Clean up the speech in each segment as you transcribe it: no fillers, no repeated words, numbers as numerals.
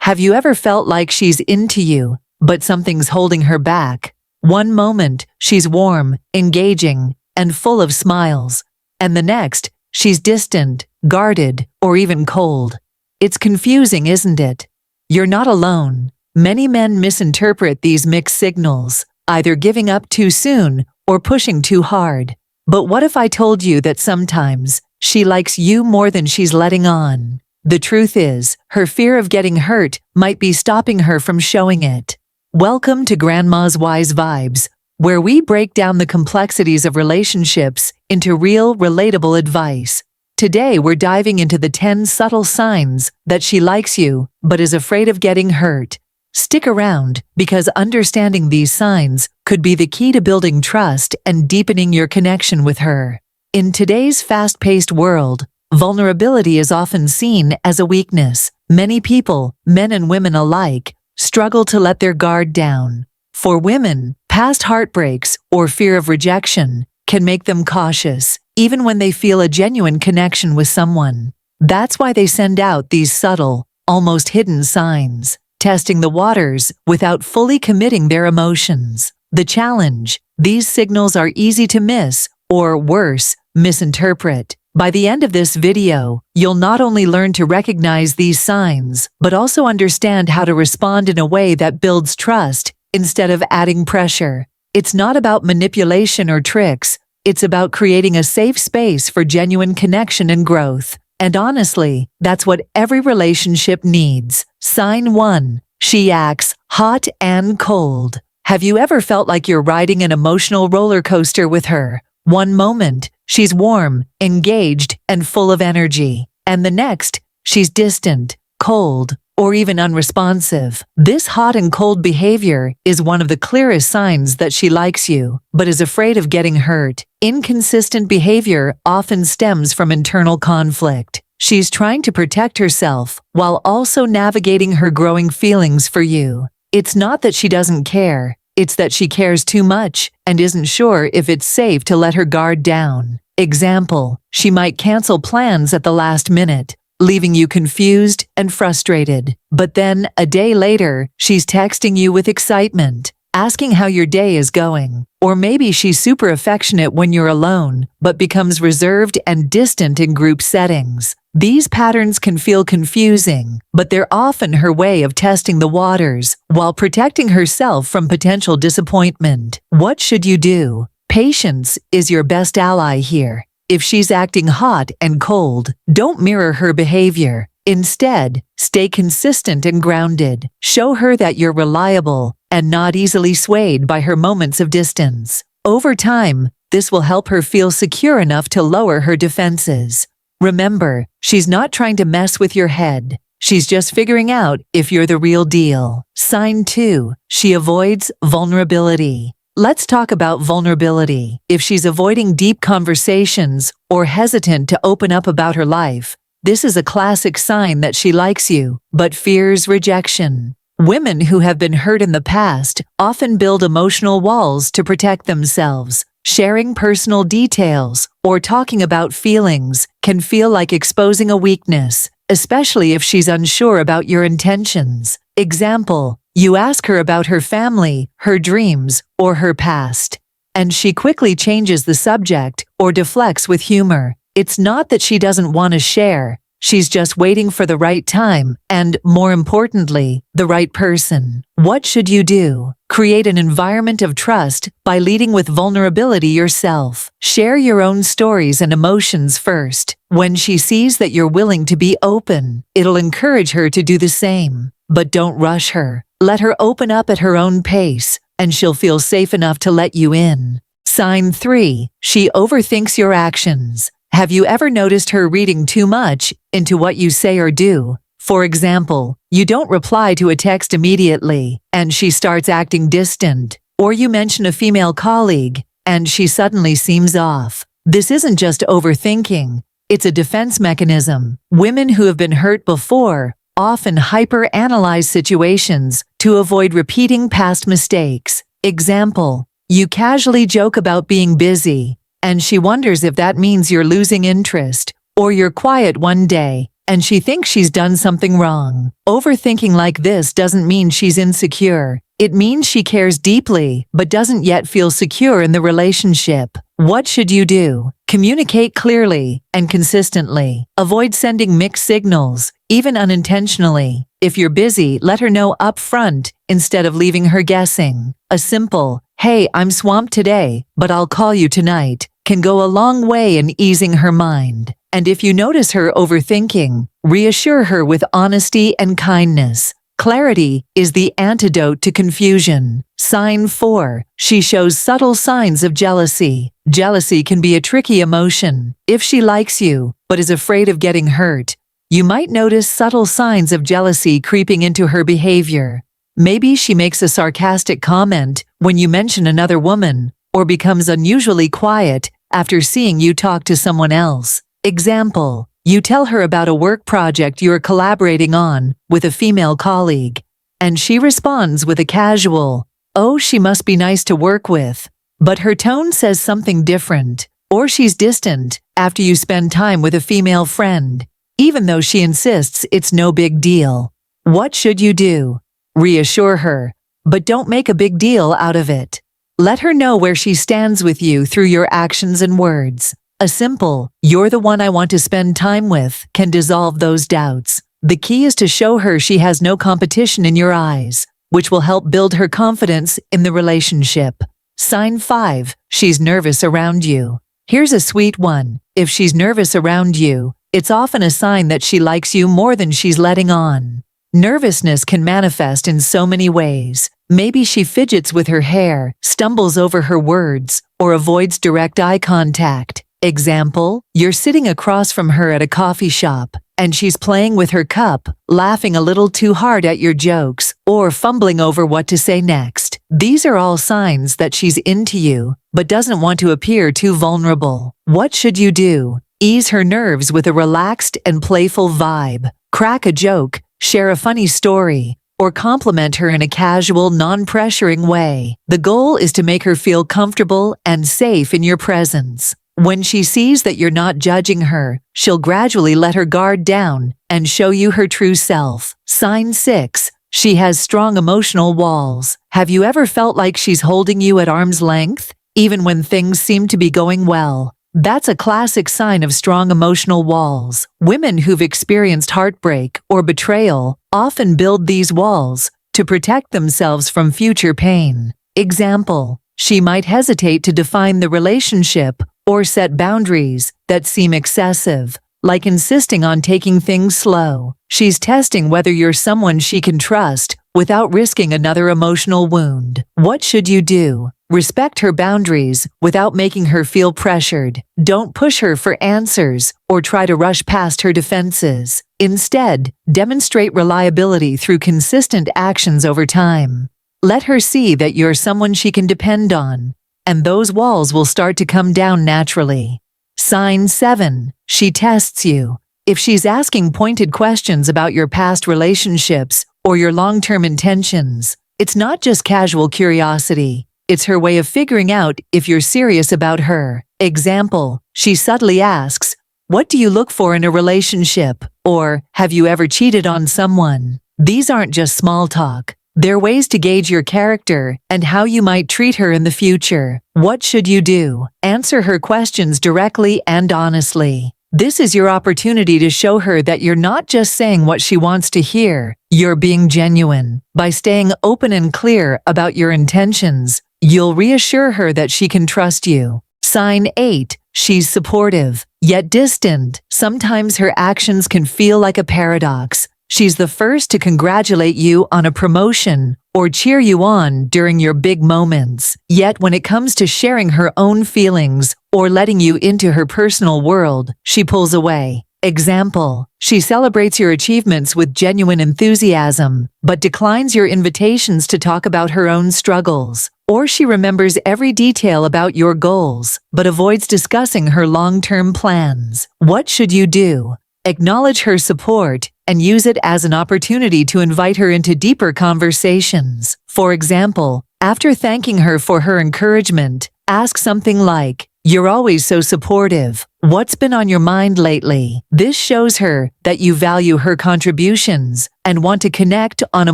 Have you ever felt like she's into you, but something's holding her back? One moment, she's warm, engaging, and full of smiles, and the next, she's distant, guarded, or even cold. It's confusing, isn't it? You're not alone. Many men misinterpret these mixed signals, either giving up too soon or pushing too hard. But what if I told you that sometimes she likes you more than she's letting on? The truth is, her fear of getting hurt might be stopping her from showing it. Welcome to Grandma's Wise Vibes, where we break down the complexities of relationships into real, relatable advice. Today, we're diving into the 10 subtle signs that she likes you but is afraid of getting hurt. Stick around, because understanding these signs could be the key to building trust and deepening your connection with her. In today's fast-paced world, vulnerability is often seen as a weakness. Many people, men and women alike, struggle to let their guard down. For women, past heartbreaks or fear of rejection can make them cautious, even when they feel a genuine connection with someone. That's why they send out these subtle, almost hidden signs, testing the waters without fully committing their emotions. The challenge: these signals are easy to miss, or worse, misinterpret. By the end of this video, you'll not only learn to recognize these signs, but also understand how to respond in a way that builds trust instead of adding pressure. It's not about manipulation or tricks. It's about creating a safe space for genuine connection and growth. And honestly, that's what every relationship needs. Sign 1. She acts hot and cold. Have you ever felt like you're riding an emotional roller coaster with her? One moment, she's warm, engaged, and full of energy. And the next, she's distant, cold, or even unresponsive. This hot and cold behavior is one of the clearest signs that she likes you, but is afraid of getting hurt. Inconsistent behavior often stems from internal conflict. She's trying to protect herself while also navigating her growing feelings for you. It's not that she doesn't care. It's that she cares too much and isn't sure if it's safe to let her guard down. Example: she might cancel plans at the last minute, leaving you confused and frustrated. But then, a day later, she's texting you with excitement, asking how your day is going. Or maybe she's super affectionate when you're alone, but becomes reserved and distant in group settings. These patterns can feel confusing, but they're often her way of testing the waters while protecting herself from potential disappointment. What should you do? Patience is your best ally here. If she's acting hot and cold, don't mirror her behavior. Instead, stay consistent and grounded. Show her that you're reliable and not easily swayed by her moments of distance. Over time, this will help her feel secure enough to lower her defenses. Remember, she's not trying to mess with your head. She's just figuring out if you're the real deal. Sign 2. She avoids vulnerability. Let's talk about vulnerability. If she's avoiding deep conversations or hesitant to open up about her life, this is a classic sign that she likes you, but fears rejection. Women who have been hurt in the past often build emotional walls to protect themselves. Sharing personal details or talking about feelings can feel like exposing a weakness, especially if she's unsure about your intentions. Example: you ask her about her family, her dreams, or her past, and she quickly changes the subject or deflects with humor. It's not that she doesn't want to share. She's just waiting for the right time and, more importantly, the right person. What should you do? Create an environment of trust by leading with vulnerability yourself. Share your own stories and emotions first. When she sees that you're willing to be open, it'll encourage her to do the same. But don't rush her. Let her open up at her own pace, and she'll feel safe enough to let you in. Sign 3. She overthinks your actions. Have you ever noticed her reading too much into what you say or do? For example, you don't reply to a text immediately, and she starts acting distant. Or you mention a female colleague, and she suddenly seems off. This isn't just overthinking. It's a defense mechanism. Women who have been hurt before often hyper-analyze situations to avoid repeating past mistakes. Example: you casually joke about being busy, and she wonders if that means you're losing interest. Or you're quiet one day, and she thinks she's done something wrong. Overthinking like this doesn't mean she's insecure. It means she cares deeply, but doesn't yet feel secure in the relationship. What should you do? Communicate clearly and consistently. Avoid sending mixed signals, even unintentionally. If you're busy, let her know up front instead of leaving her guessing. A simple, "Hey, I'm swamped today, but I'll call you tonight," can go a long way in easing her mind. And if you notice her overthinking, reassure her with honesty and kindness. Clarity is the antidote to confusion. Sign 4. She shows subtle signs of jealousy. Jealousy can be a tricky emotion. If she likes you, but is afraid of getting hurt, you might notice subtle signs of jealousy creeping into her behavior. Maybe she makes a sarcastic comment when you mention another woman, or becomes unusually quiet after seeing you talk to someone else. Example: you tell her about a work project you're collaborating on with a female colleague, and she responds with a casual, "Oh, she must be nice to work with," but her tone says something different. Or she's distant after you spend time with a female friend, even though she insists it's no big deal. What should you do? Reassure her, but don't make a big deal out of it. Let her know where she stands with you through your actions and words. A simple, "You're the one I want to spend time with," can dissolve those doubts. The key is to show her she has no competition in your eyes, which will help build her confidence in the relationship. Sign 5. She's nervous around you. Here's a sweet one. If she's nervous around you, it's often a sign that she likes you more than she's letting on. Nervousness can manifest in so many ways. Maybe she fidgets with her hair, stumbles over her words, or avoids direct eye contact. Example: you're sitting across from her at a coffee shop, and she's playing with her cup, laughing a little too hard at your jokes, or fumbling over what to say next. These are all signs that she's into you, but doesn't want to appear too vulnerable. What should you do? Ease her nerves with a relaxed and playful vibe. Crack a joke, share a funny story, or compliment her in a casual, non-pressuring way. The goal is to make her feel comfortable and safe in your presence. When she sees that you're not judging her, she'll gradually let her guard down and show you her true self. Sign 6. She has strong emotional walls. Have you ever felt like she's holding you at arm's length, even when things seem to be going well? That's a classic sign of strong emotional walls. Women who've experienced heartbreak or betrayal often build these walls to protect themselves from future pain. Example: she might hesitate to define the relationship or set boundaries that seem excessive, like insisting on taking things slow. She's testing whether you're someone she can trust without risking another emotional wound. What should you do? Respect her boundaries without making her feel pressured. Don't push her for answers or try to rush past her defenses. Instead, demonstrate reliability through consistent actions over time. Let her see that you're someone she can depend on, and those walls will start to come down naturally. Sign 7. She tests you. If she's asking pointed questions about your past relationships or your long-term intentions, it's not just casual curiosity. It's her way of figuring out if you're serious about her. Example: she subtly asks, "What do you look for in a relationship?" Or, "Have you ever cheated on someone?" These aren't just small talk. They're ways to gauge your character and how you might treat her in the future. What should you do? Answer her questions directly and honestly. This is your opportunity to show her that you're not just saying what she wants to hear. You're being genuine. By staying open and clear about your intentions, you'll reassure her that she can trust you. Sign 8. She's supportive, yet distant. Sometimes her actions can feel like a paradox. She's the first to congratulate you on a promotion or cheer you on during your big moments. Yet when it comes to sharing her own feelings or letting you into her personal world, she pulls away. Example: she celebrates your achievements with genuine enthusiasm, but declines your invitations to talk about her own struggles. Or she remembers every detail about your goals, but avoids discussing her long-term plans. What should you do? Acknowledge her support and use it as an opportunity to invite her into deeper conversations. For example, after thanking her for her encouragement, ask something like, "You're always so supportive. What's been on your mind lately? This shows her that you value her contributions and want to connect on a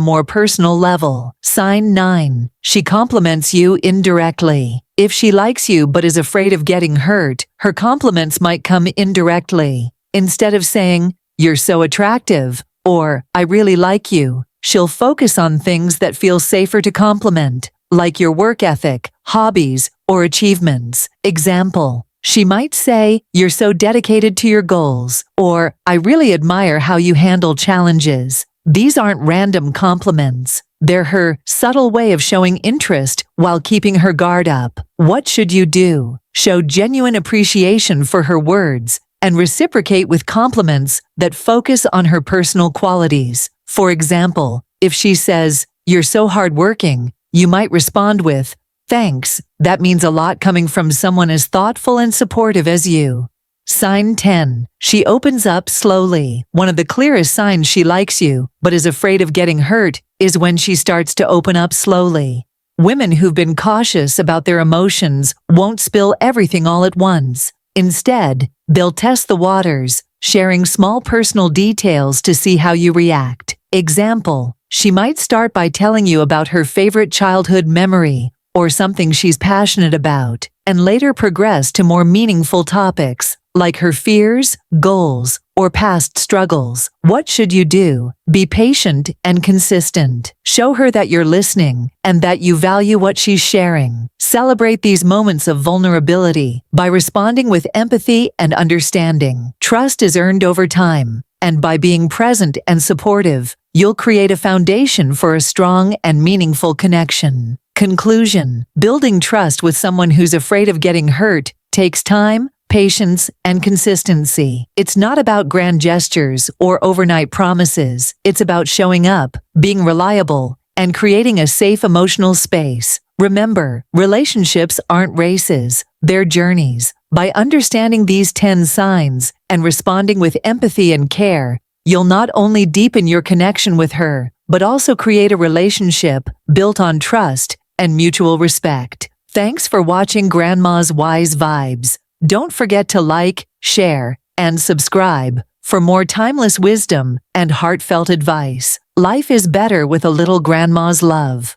more personal level. Sign 9. She compliments you indirectly. If she likes you but is afraid of getting hurt, her compliments might come indirectly. Instead of saying, "You're so attractive," or "I really like you," she'll focus on things that feel safer to compliment, like your work ethic, hobbies, or achievements. Example: she might say, "You're so dedicated to your goals," or "I really admire how you handle challenges." These aren't random compliments. They're her subtle way of showing interest while keeping her guard up. What should you do? Show genuine appreciation for her words and reciprocate with compliments that focus on her personal qualities. For example, if she says, "You're so hardworking," you might respond with, "Thanks, that means a lot coming from someone as thoughtful and supportive as you." Sign 10. She opens up slowly. One of the clearest signs she likes you, but is afraid of getting hurt, is when she starts to open up slowly. Women who've been cautious about their emotions won't spill everything all at once. Instead, they'll test the waters, sharing small personal details to see how you react. Example: she might start by telling you about her favorite childhood memory or something she's passionate about, and later progress to more meaningful topics, like her fears, goals, or past struggles. What should you do? Be patient and consistent. Show her that you're listening and that you value what she's sharing. Celebrate these moments of vulnerability by responding with empathy and understanding. Trust is earned over time, and by being present and supportive, you'll create a foundation for a strong and meaningful connection. Conclusion: building trust with someone who's afraid of getting hurt takes time, patience, and consistency. It's not about grand gestures or overnight promises. It's about showing up, being reliable, and creating a safe emotional space. Remember, relationships aren't races, they're journeys. By understanding these 10 signs and responding with empathy and care, you'll not only deepen your connection with her, but also create a relationship built on trust and mutual respect. Thanks for watching Grandma's Wise Vibes. Don't forget to like, share, and subscribe for more timeless wisdom and heartfelt advice. Life is better with a little Grandma's love.